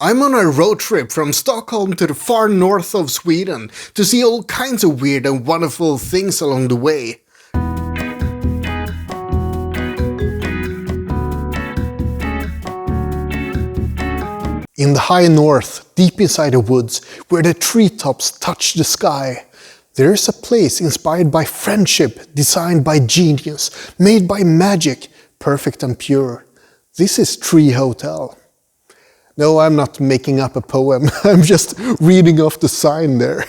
I'm on a road trip from Stockholm to the far north of Sweden to see all kinds of weird and wonderful things along the way. In the high north, deep inside the woods, where the treetops touch the sky, there is a place inspired by friendship, designed by genius, made by magic, perfect and pure. This is Treehotel. No, I'm not making up a poem, I'm just reading off the sign there.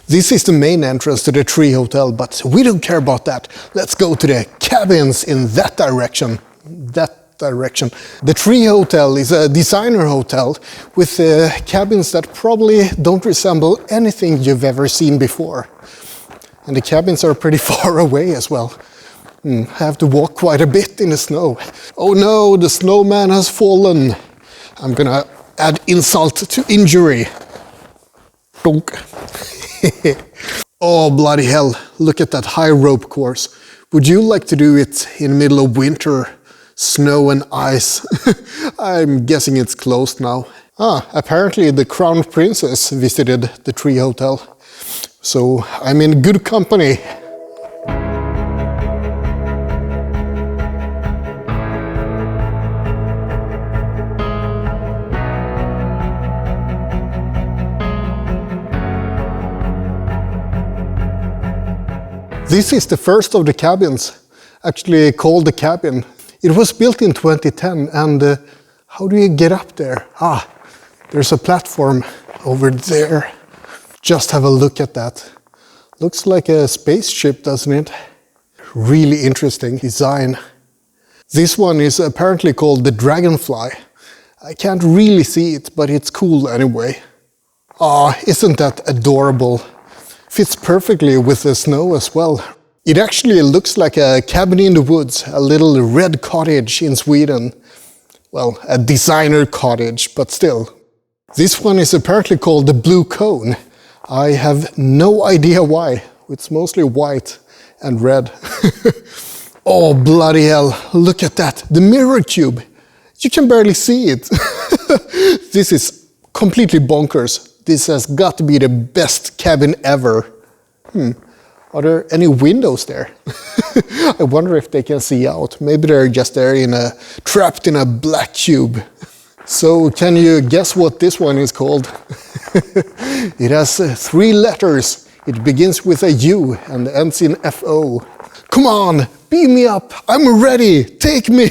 This is the main entrance to the Treehotel, but we don't care about that. Let's go to the cabins in that direction. The Treehotel is a designer hotel with cabins that probably don't resemble anything you've ever seen before. And the cabins are pretty far away as well. I have to walk quite a bit in the snow. Oh no, the snowman has fallen. I'm gonna add insult to injury. Donk. Oh, bloody hell. Look at that high rope course. Would you like to do it in the middle of winter? Snow and ice. I'm guessing it's closed now. Apparently the Crown Princess visited the Treehotel. So I'm in good company. This is the first of the cabins, actually called the cabin. It was built in 2010, and how do you get up there? There's a platform over there. Just have a look at that. Looks like a spaceship, doesn't it? Really interesting design. This one is apparently called the Dragonfly. I can't really see it, but it's cool anyway. Isn't that adorable? Fits perfectly with the snow as well. It actually looks like a cabin in the woods, a little red cottage in Sweden. Well, a designer cottage, but still. This one is apparently called the Blue Cone. I have no idea why. It's mostly white and red. Oh, bloody hell, look at that, the Mirrorcube. You can barely see it. This is completely bonkers. This has got to be the best cabin ever. Are there any windows there? I wonder if they can see out. Maybe they're just there trapped in a black cube. So can you guess what this one is called? It has 3 letters. It begins with a U and ends in FO. Come on, beam me up. I'm ready. Take me.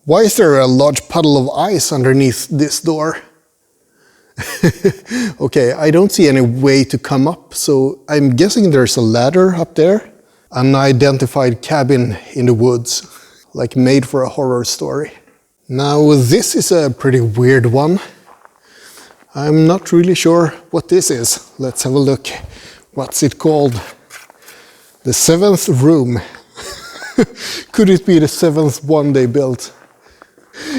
Why is there a large puddle of ice underneath this door? Okay, I don't see any way to come up, so I'm guessing there's a ladder up there. Unidentified cabin in the woods, like made for a horror story. Now this is a pretty weird one. I'm not really sure what this is. Let's have a look. What's it called? The 7th room. Could it be the 7th one they built?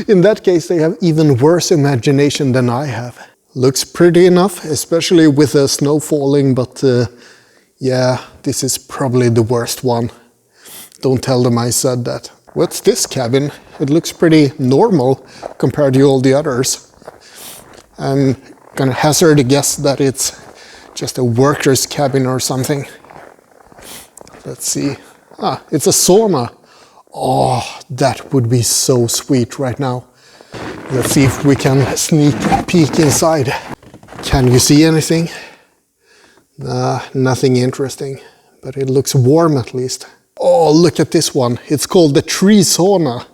In that case, they have even worse imagination than I have. Looks pretty enough, especially with the snow falling, but yeah, this is probably the worst one. Don't tell them I said that. What's this cabin? It looks pretty normal compared to all the others. I'm gonna hazard a guess that it's just a worker's cabin or something. Let's see. It's a sauna. Oh, that would be so sweet right now. Let's see if we can sneak peek inside. Can you see anything? Nothing interesting, but it looks warm at least. Oh, look at this one. It's called the Tree Sauna.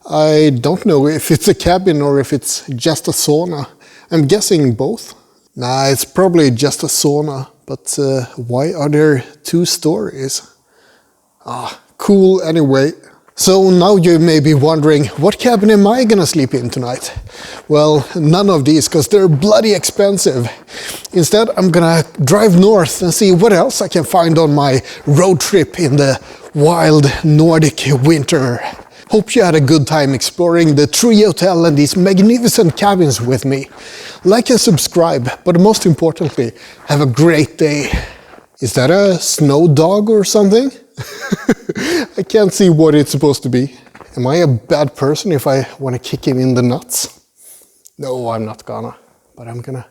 I don't know if it's a cabin or if it's just a sauna. I'm guessing both. It's probably just a sauna, but why are there 2 stories? Cool anyway. So now you may be wondering, what cabin am I gonna sleep in tonight? Well, none of these, because they're bloody expensive. Instead, I'm gonna drive north and see what else I can find on my road trip in the wild Nordic winter. Hope you had a good time exploring the Treehotel and these magnificent cabins with me. Like and subscribe, but most importantly, have a great day. Is that a snow dog or something? I can't see what it's supposed to be. Am I a bad person if I want to kick him in the nuts? No, I'm not gonna, but I'm gonna.